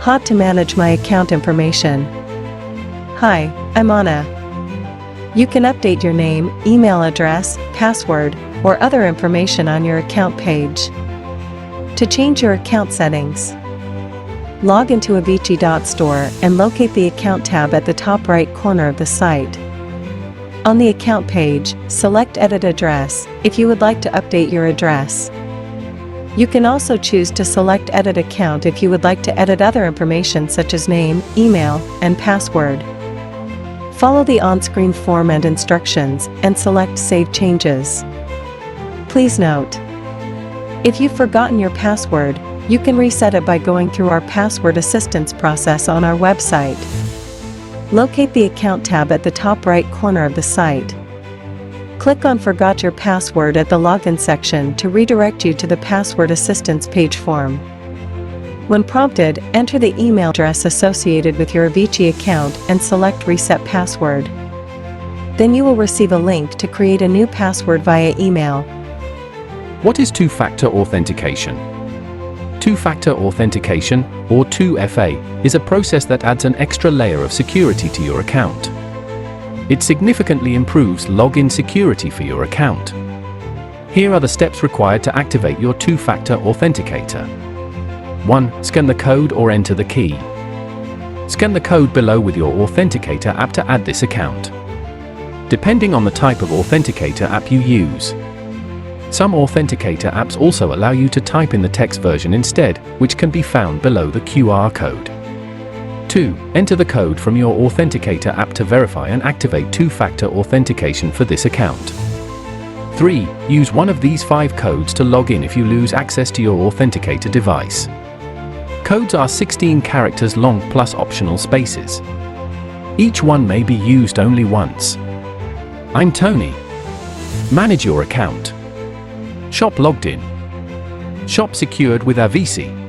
How to manage my account information. Hi, I'm Anna. You can update your name, email address, password, or other information on your account page. To change your account settings, log into avicii.store and locate the Account tab at the top right corner of the site. On the Account page, select Edit Address if you would like to update your address. You can also choose to select Edit Account if you would like to edit other information such as name, email, and password. Follow the on-screen form and instructions and select Save Changes. Please note, if you've forgotten your password, you can reset it by going through our password assistance process on our website. Locate the Account tab at the top right corner of the site. Click on Forgot Your Password at the Login section to redirect you to the Password Assistance page form. When prompted, enter the email address associated with your Avicii account and select Reset Password. Then you will receive a link to create a new password via email. What is two-factor authentication? Two-factor authentication, or 2FA, is a process that adds an extra layer of security to your account. It significantly improves login security for your account. Here are the steps required to activate your two-factor authenticator. 1. Scan the code or enter the key. Scan the code below with your authenticator app to add this account. Depending on the type of authenticator app you use. Some authenticator apps also allow you to type in the text version instead, which can be found below the QR code. 2. Enter the code from your authenticator app to verify and activate two-factor authentication for this account. 3. Use one of these 5 codes to log in if you lose access to your authenticator device. Codes are 16 characters long plus optional spaces. Each one may be used only once. I'm Tony. Manage your account. Shop logged in. Shop secured with Avicii.